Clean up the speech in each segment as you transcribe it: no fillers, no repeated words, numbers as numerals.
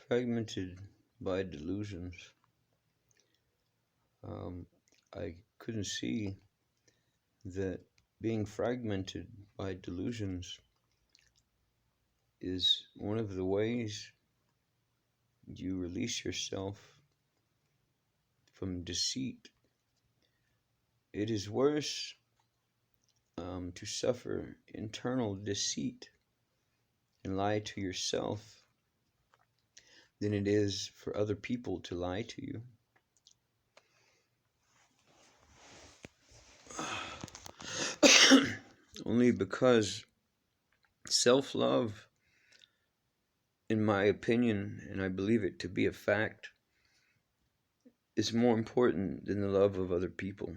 Fragmented by delusions. Um, I couldn't see that being fragmented by delusions is one of the ways you release yourself from deceit. It is worse to suffer internal deceit and lie to yourself than it is for other people to lie to you. Only because self-love, in my opinion, and I believe it to be a fact, is more important than the love of other people.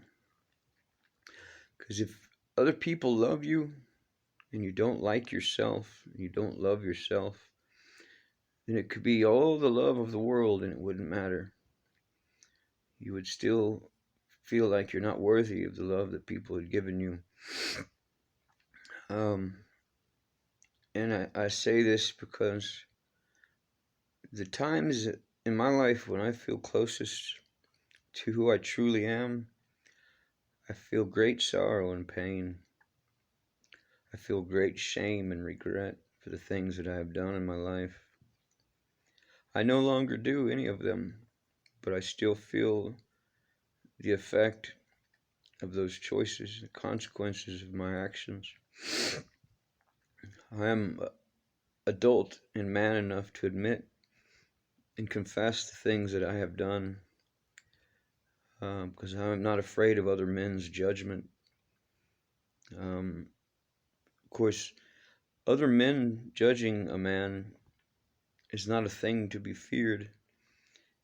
Because if other people love you and you don't like yourself, and you don't love yourself, then it could be all the love of the world and it wouldn't matter. You would still feel like you're not worthy of the love that people had given you. And I say this because the times in my life when I feel closest to who I truly am, I feel great sorrow and pain. I feel great shame and regret for the things that I have done in my life. I no longer do any of them, but I still feel the effect of those choices, the consequences of my actions. I am adult and man enough to admit and confess the things that I have done, because I'm not afraid of other men's judgment. Of course, other men judging a man is not a thing to be feared.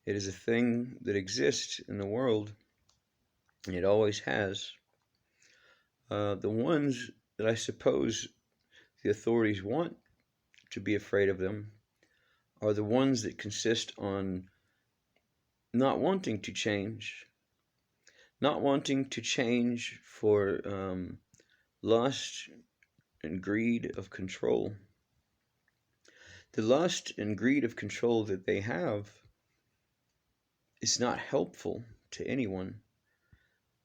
It is a thing that exists in the world, and it always has. The ones that I suppose the authorities want to be afraid of them are the ones that consist on not wanting to change, not wanting to change for lust and greed of control. The lust and greed of control that they have is not helpful to anyone.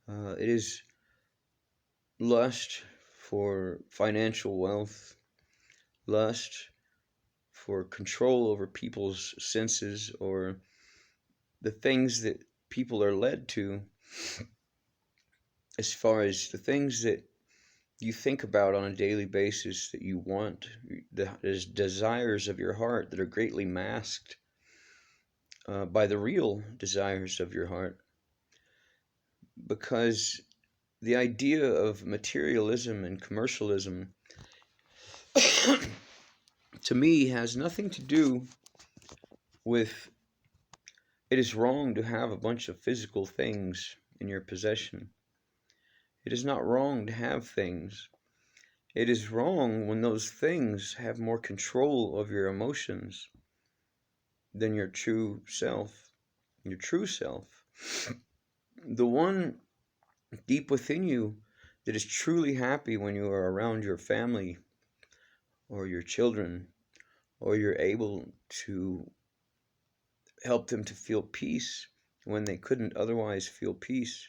It is lust for financial wealth, lust for control over people's senses or the things that people are led to, as far as the things that you think about on a daily basis that you want, the desires of your heart that are greatly masked by the real desires of your heart. Because the idea of materialism and commercialism to me has nothing to do with it is wrong to have a bunch of physical things in your possession. It is not wrong to have things. It is wrong when those things have more control of your emotions than your true self. Your true self. The one deep within you that is truly happy when you are around your family or your children, or you're able to help them to feel peace when they couldn't otherwise feel peace,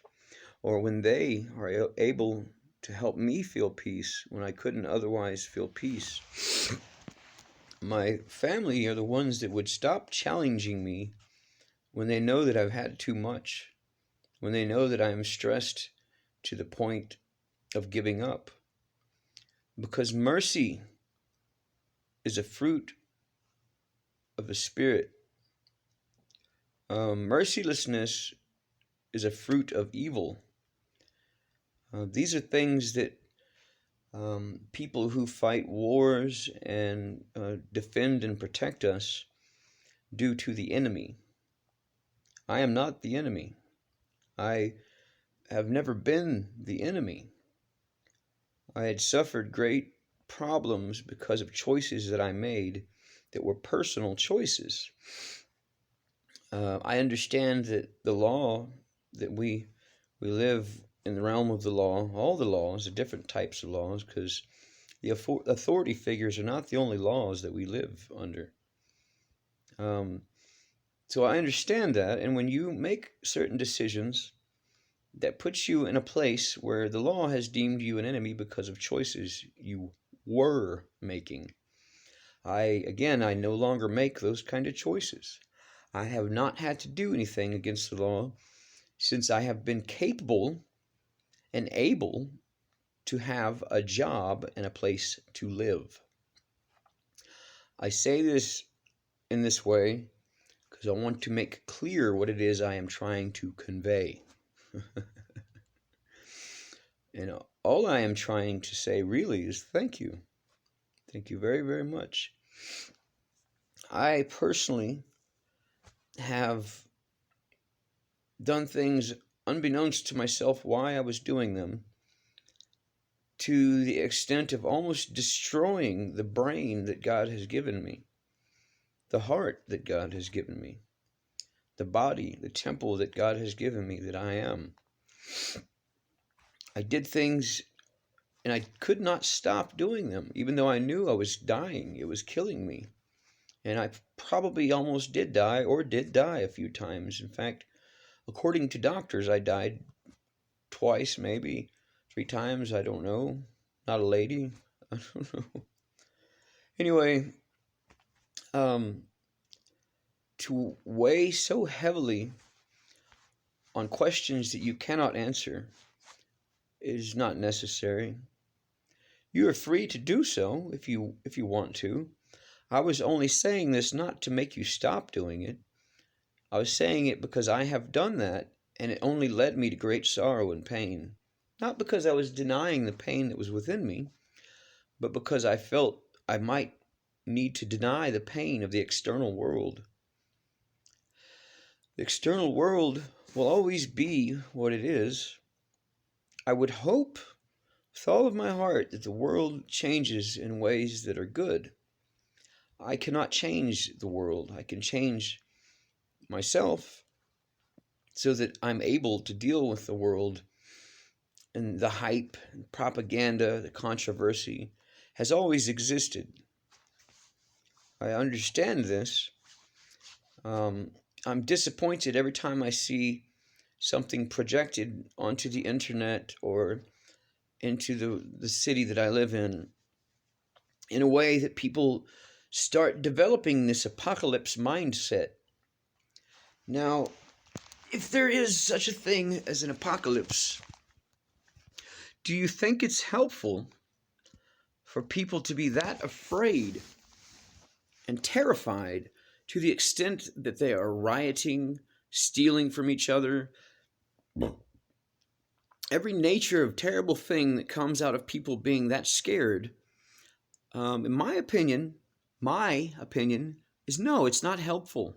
or when they are able to help me feel peace when I couldn't otherwise feel peace. My family are the ones that would stop challenging me when they know that I've had too much, when they know that I am stressed to the point of giving up. Because mercy is a fruit of the Spirit. Mercilessness is a fruit of evil. These are things that people who fight wars and defend and protect us do to the enemy. I am not the enemy. I have never been the enemy. I had suffered great problems because of choices that I made that were personal choices. I understand that the law, that we live in the realm of the law, all the laws, the different types of laws, because the authority figures are not the only laws that we live under. Um, so I understand that, and when you make certain decisions, that puts you in a place where the law has deemed you an enemy because of choices you were making. I no longer make those kind of choices. I have not had to do anything against the law since I have been capable and able to have a job and a place to live. I say this in this way because I want to make clear what it is I am trying to convey. And all I am trying to say really is thank you. Thank you very, very much. I personally have done things unbeknownst to myself why I was doing them, to the extent of almost destroying the brain that God has given me, the heart that God has given me, the body, the temple that God has given me that I am. I did things and I could not stop doing them, even though I knew I was dying. It was killing me. And I probably almost did die, or did die a few times. In fact, according to doctors, I died twice, maybe 3 times. I don't know. Not a lady. I don't know. Anyway, to weigh so heavily on questions that you cannot answer is not necessary. You are free to do so if you want to. I was only saying this not to make you stop doing it. I was saying it because I have done that, and it only led me to great sorrow and pain. Not because I was denying the pain that was within me, but because I felt I might need to deny the pain of the external world. The external world will always be what it is. I would hope with all of my heart that the world changes in ways that are good. I cannot change the world. I can change myself so that I'm able to deal with the world. And the hype, and propaganda, the controversy has always existed. I understand this. I'm disappointed every time I see something projected onto the internet or into the city that I live in a way that people start developing this apocalypse mindset. Now, if there is such a thing as an apocalypse, do you think it's helpful for people to be that afraid and terrified to the extent that they are rioting, stealing from each other? Every nature of terrible thing that comes out of people being that scared, in my opinion, is no, it's not helpful.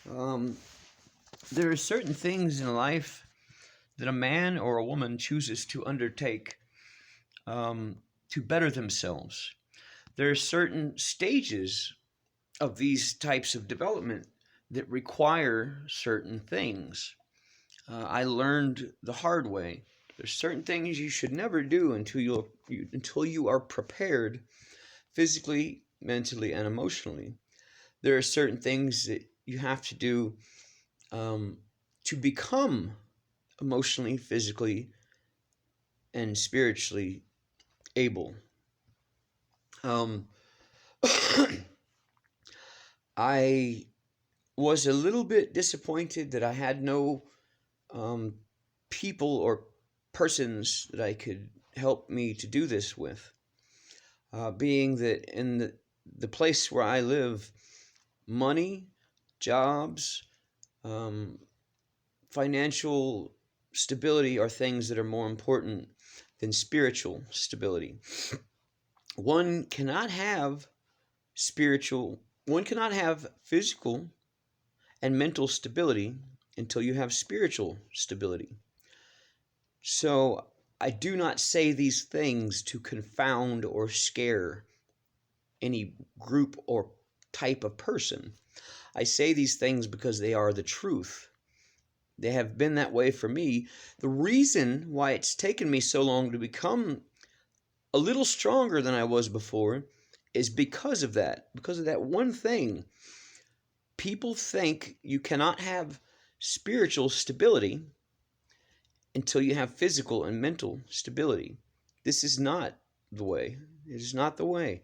There are certain things in life that a man or a woman chooses to undertake to better themselves. There are certain stages of these types of development that require certain things. I learned the hard way. There's certain things you should never do until you are prepared physically, mentally, and emotionally. There are certain things that you have to do to become emotionally, physically, and spiritually able. I was a little bit disappointed that I had no people or persons that I could help me to do this with. Being that in the place where I live, money, jobs, financial stability are things that are more important than spiritual stability. One cannot have physical and mental stability until you have spiritual stability. So I do not say these things to confound or scare any group or type of person. I say these things because they are the truth. They have been that way for me. The reason why it's taken me so long to become a little stronger than I was before is because of that one thing. People think you cannot have spiritual stability until you have physical and mental stability. This is not the way. It is not the way.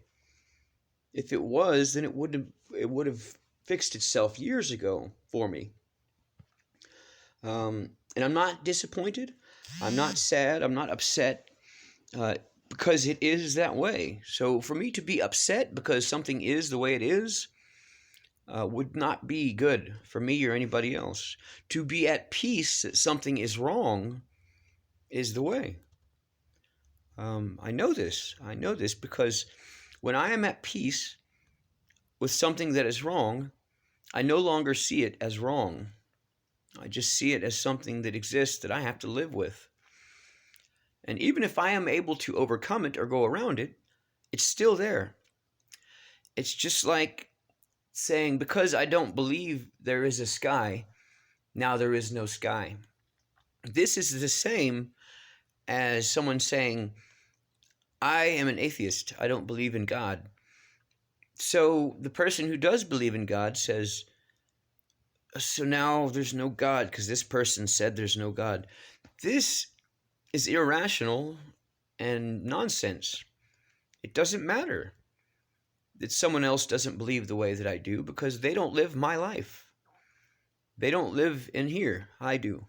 If it was, then it would have fixed itself years ago for me. And I'm not disappointed. I'm not sad. I'm not upset uh, because it is that way. So for me to be upset because something is the way it is would not be good for me or anybody else. To be at peace that something is wrong is the way. I know this. I know this because when I am at peace with something that is wrong, I no longer see it as wrong. I just see it as something that exists that I have to live with. And even if I am able to overcome it or go around it, it's still there. It's just like saying, because I don't believe there is a sky, now there is no sky. This is the same as someone saying, I am an atheist. I don't believe in God. So the person who does believe in God says, so now there's no God because this person said there's no God. This is irrational and nonsense. It doesn't matter that someone else doesn't believe the way that I do because they don't live my life. They don't live in here. I do.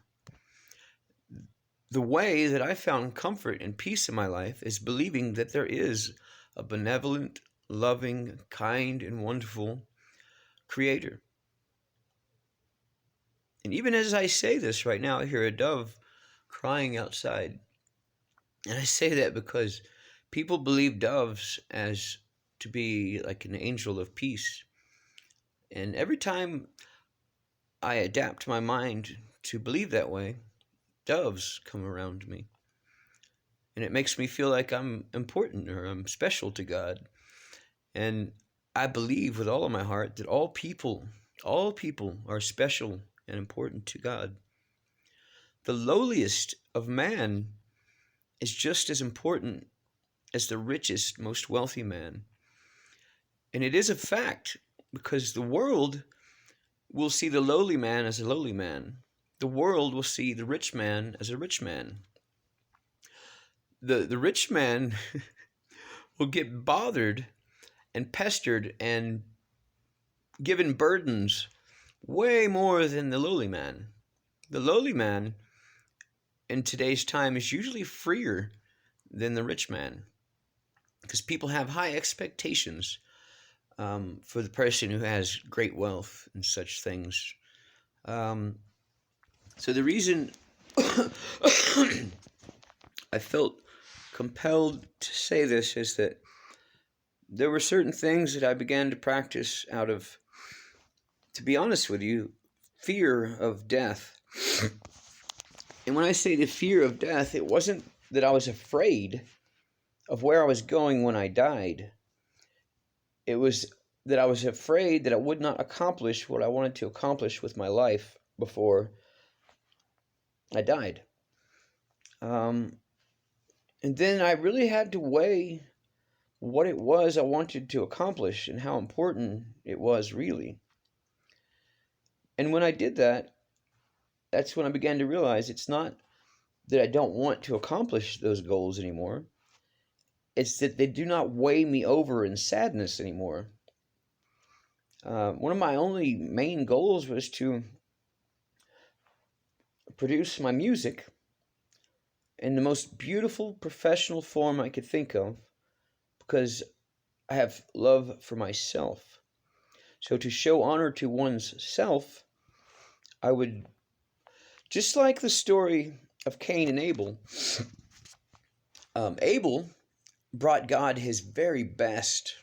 The way that I found comfort and peace in my life is believing that there is a benevolent, loving, kind, and wonderful Creator. And even as I say this right now, I hear a dove crying outside. And I say that because people believe doves as to be like an angel of peace. And every time I adapt my mind to believe that way, doves come around me. And it makes me feel like I'm important or I'm special to God. And I believe with all of my heart that all people are special and important to God. The lowliest of man is just as important as the richest, most wealthy man. And it is a fact because the world will see the lowly man as a lowly man. The world will see the rich man as a rich man. The rich man will get bothered and pestered and given burdens way more than the lowly man. The lowly man in today's time is usually freer than the rich man because people have high expectations for the person who has great wealth and such things. So the reason I felt compelled to say this is that there were certain things that I began to practice out of, to be honest with you, fear of death. And when I say the fear of death, it wasn't that I was afraid of where I was going when I died. It was that I was afraid that I would not accomplish what I wanted to accomplish with my life before I died. And then I really had to weigh what it was I wanted to accomplish and how important it was really. And when I did that, that's when I began to realize it's not that I don't want to accomplish those goals anymore. It's that they do not weigh me over in sadness anymore. One of my only main goals was to produce my music in the most beautiful professional form I could think of because I have love for myself. So to show honor to one's self, I would, just like the story of Cain and Abel, Abel brought God his very best.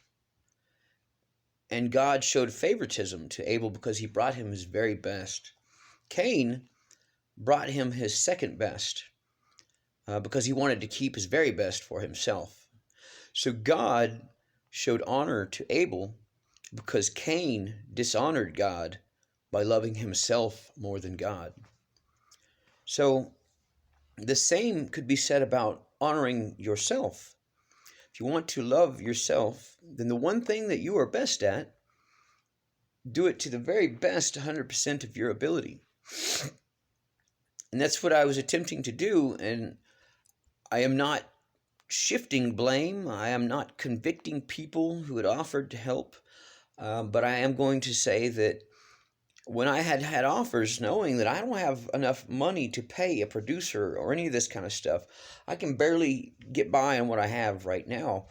And God showed favoritism to Abel because he brought him his very best. Cain brought him his second best because he wanted to keep his very best for himself. So God showed honor to Abel because Cain dishonored God by loving himself more than God. So the same could be said about honoring yourself. If you want to love yourself, then the one thing that you are best at do it to the very best 100% of your ability. And that's what I was attempting to do. And I am not shifting blame. I am not convicting people who had offered to help. But I am going to say that when I had had offers, knowing that I don't have enough money to pay a producer or any of this kind of stuff, I can barely get by on what I have right now.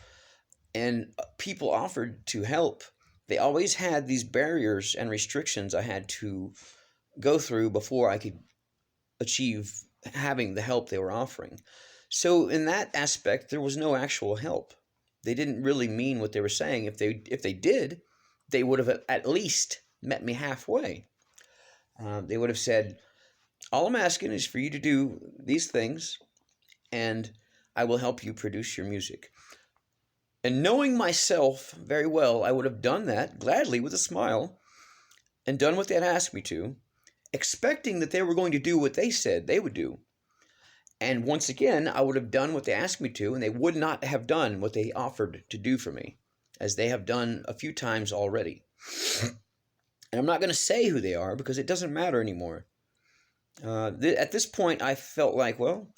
And people offered to help. They always had these barriers and restrictions I had to go through before I could achieve having the help they were offering. So in that aspect, there was no actual help. They didn't really mean what they were saying. If they did, they would have at least met me halfway. They would have said, all I'm asking is for you to do these things, and I will help you produce your music. And knowing myself very well, I would have done that gladly with a smile and done what they'd asked me to, expecting that they were going to do what they said they would do. And once again, I would have done what they asked me to, and they would not have done what they offered to do for me, as they have done a few times already. And I'm not going to say who they are because it doesn't matter anymore. At this point, I felt like, well,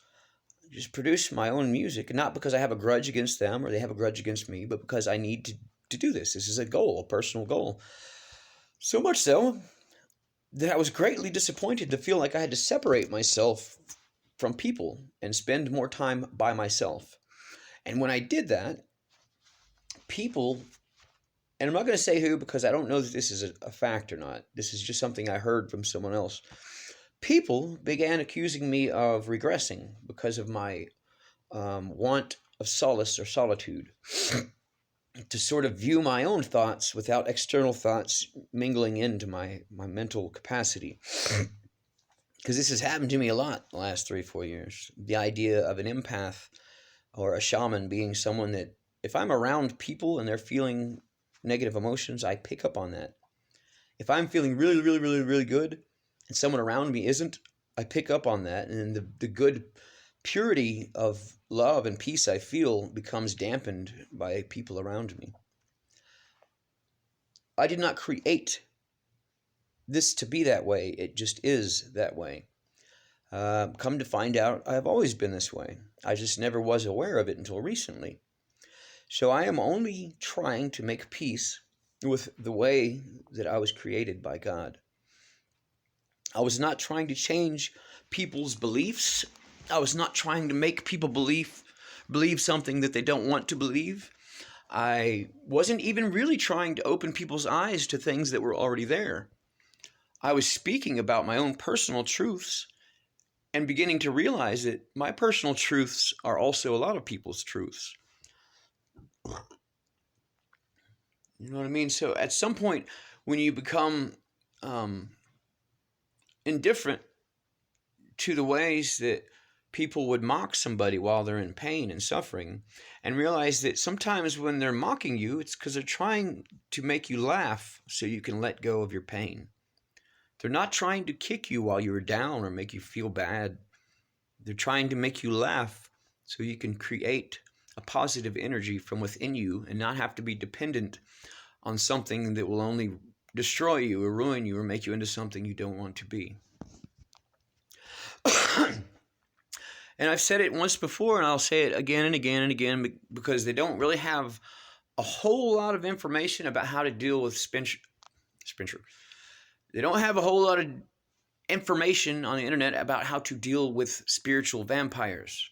just produce my own music, not because I have a grudge against them or they have a grudge against me, but because I need to do this. This is a goal, a personal goal. So much so that I was greatly disappointed to feel like I had to separate myself from people and spend more time by myself. And when I did that, people, and I'm not going to say who because I don't know that this is a fact or not. This is just something I heard from someone else. People began accusing me of regressing because of my want of solace or solitude, to sort of view my own thoughts without external thoughts mingling into my mental capacity. Because this has happened to me a lot the last 3-4 years. The idea of an empath or a shaman being someone that, if I'm around people and they're feeling negative emotions, I pick up on that. If I'm feeling really, really, really, really good and someone around me isn't, I pick up on that. And the good purity of love and peace I feel becomes dampened by people around me. I did not create this to be that way. It just is that way. Come to find out, I have always been this way. I just never was aware of it until recently. So I am only trying to make peace with the way that I was created by God. I was not trying to change people's beliefs. I was not trying to make people believe something that they don't want to believe. I wasn't even really trying to open people's eyes to things that were already there. I was speaking about my own personal truths and beginning to realize that my personal truths are also a lot of people's truths. You know what I mean? So at some point, when you become indifferent to the ways that people would mock somebody while they're in pain and suffering, and realize that sometimes when they're mocking you, it's because they're trying to make you laugh so you can let go of your pain. They're not trying to kick you while you're down or make you feel bad. They're trying to make you laugh so you can create a positive energy from within you and not have to be dependent on something that will only destroy you or ruin you or make you into something you don't want to be. And I've said it once before, and I'll say it again and again and again, because they don't really have a whole lot of information about how to deal with Spencer. They don't have a whole lot of information on the internet about how to deal with spiritual vampires.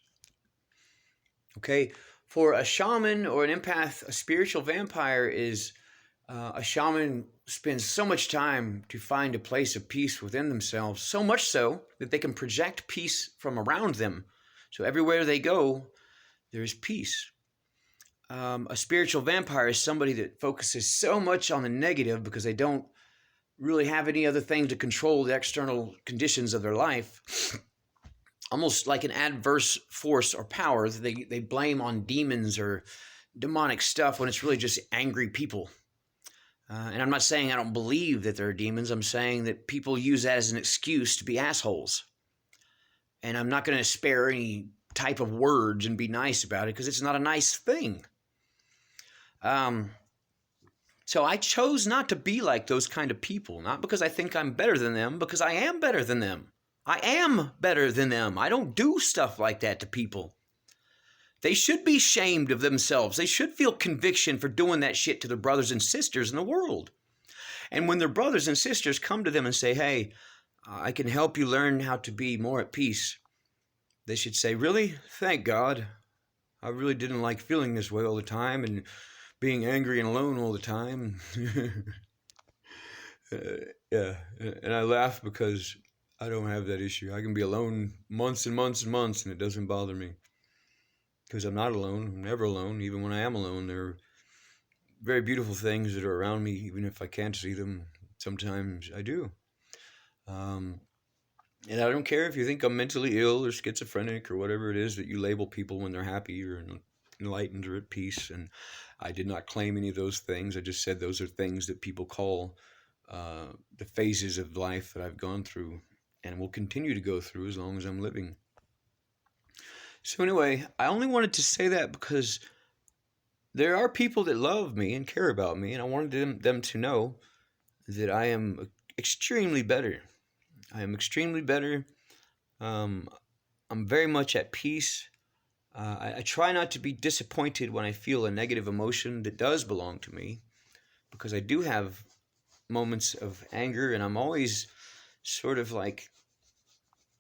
Okay, for a shaman or an empath, a spiritual vampire is a shaman spends so much time to find a place of peace within themselves, so much so that they can project peace from around them. So everywhere they go, there's peace. A spiritual vampire is somebody that focuses so much on the negative because they don't really have any other thing to control the external conditions of their life. Almost like an adverse force or power that they blame on demons or demonic stuff when it's really just angry people. And I'm not saying I don't believe that there are demons. I'm saying that people use that as an excuse to be assholes. And I'm not going to spare any type of words and be nice about it because it's not a nice thing. So I chose not to be like those kind of people, not because I think I'm better than them, because I am better than them. I am better than them. I don't do stuff like that to people. They should be ashamed of themselves. They should feel conviction for doing that shit to their brothers and sisters in the world. And when their brothers and sisters come to them and say, hey, I can help you learn how to be more at peace, they should say, really? Thank God. I really didn't like feeling this way all the time and being angry and alone all the time. Yeah, and I laugh because I don't have that issue. I can be alone months and months and months and it doesn't bother me. Because I'm not alone. I'm never alone. Even when I am alone, there are very beautiful things that are around me, even if I can't see them. Sometimes I do. And I don't care if you think I'm mentally ill or schizophrenic or whatever it is that you label people when they're happy or enlightened or at peace. And I did not claim any of those things. I just said those are things that people call the phases of life that I've gone through and will continue to go through as long as I'm living. So anyway, I only wanted to say that because there are people that love me and care about me, and I wanted them to know that I am extremely better. I am extremely better. I'm very much at peace. I try not to be disappointed when I feel a negative emotion that does belong to me, because I do have moments of anger, and I'm always sort of like,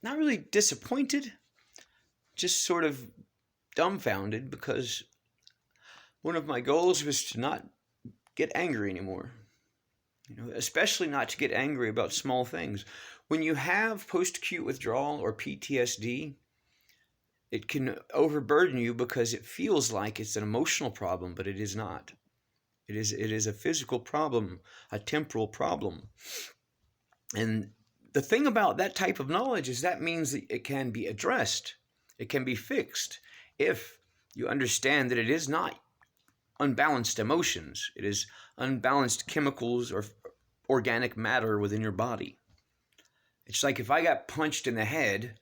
not really disappointed, just sort of dumbfounded, because one of my goals was to not get angry anymore. Especially not to get angry about small things. When you have post-acute withdrawal or PTSD, it can overburden you because it feels like it's an emotional problem, but it is not. It is a physical problem, a temporal problem. And the thing about that type of knowledge is that means that it can be addressed. It can be fixed if you understand that it is not unbalanced emotions. It is unbalanced chemicals or organic matter within your body. It's like if I got punched in the head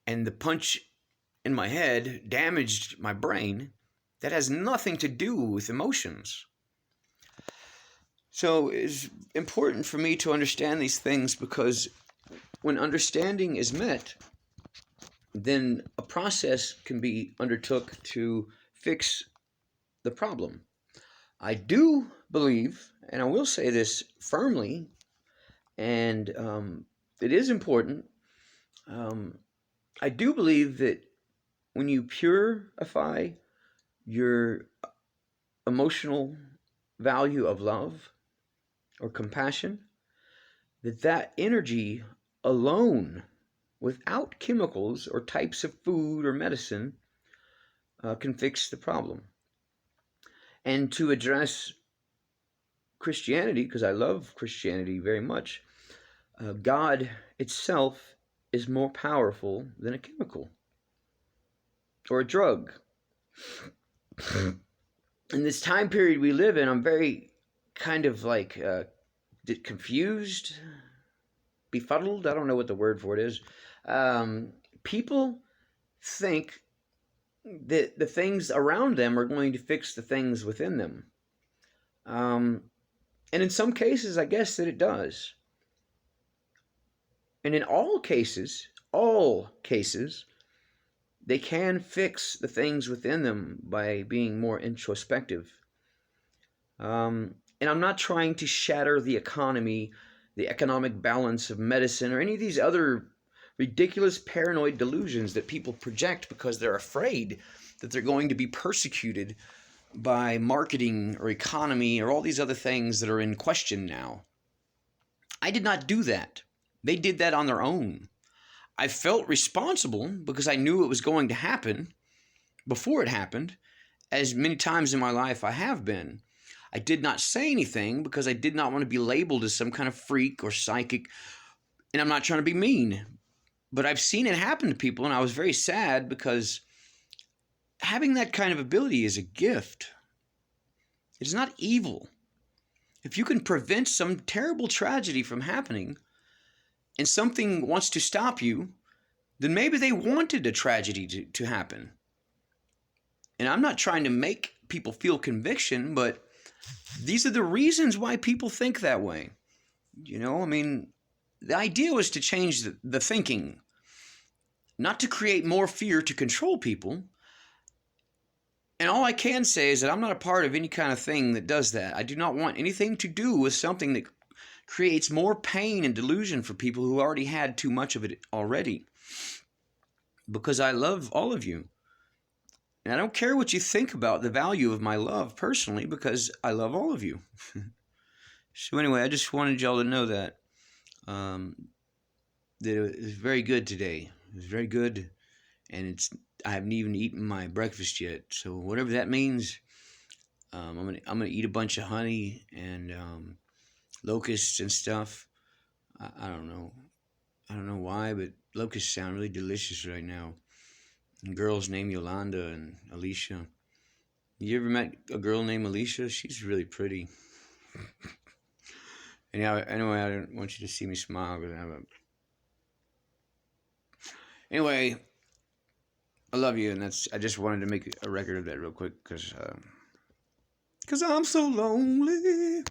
and the punch in my head damaged my brain, that has nothing to do with emotions. So it's important for me to understand these things, because when understanding is met, then a process can be undertook to fix the problem. I do believe, and I will say this firmly, and it is important, I do believe that when you purify your emotional value of love or compassion, that energy alone, without chemicals or types of food or medicine, can fix the problem. And to address Christianity, because I love Christianity very much, God itself is more powerful than a chemical or a drug. In this time period we live in, I'm very kind of like confused, befuddled. I don't know what the word for it is. People think that the things around them are going to fix the things within them. And in some cases, I guess that it does. And in all cases, they can fix the things within them by being more introspective. And I'm not trying to shatter the economy, the economic balance of medicine, or any of these other ridiculous paranoid delusions that people project because they're afraid that they're going to be persecuted by marketing or economy or all these other things that are in question now. I did not do that. They did that on their own. I felt responsible because I knew it was going to happen before it happened, as many times in my life I have been. I did not say anything because I did not want to be labeled as some kind of freak or psychic, and I'm not trying to be mean. But I've seen it happen to people, and I was very sad because having that kind of ability is a gift. It's not evil. If you can prevent some terrible tragedy from happening, and something wants to stop you, then maybe they wanted a tragedy to happen. And I'm not trying to make people feel conviction, but These are the reasons why people think that way. You know, I mean, the idea was to change the thinking, not to create more fear to control people. And all I can say is that I'm not a part of any kind of thing that does that. I do not want anything to do with something that creates more pain and delusion for people who already had too much of it already. Because I love all of you. And I don't care what you think about the value of my love personally, because I love all of you. So anyway, I just wanted y'all to know that that it was very good today. It was very good, and I haven't even eaten my breakfast yet. So whatever that means, I'm gonna eat a bunch of honey and locusts and stuff. I don't know. I don't know why, but locusts sound really delicious right now. And girls named Yolanda and Alicia. You ever met a girl named Alicia? She's really pretty. Anyway, I don't want you to see me smile because Anyway, I love you, and I just wanted to make a record of that real quick because I'm so lonely.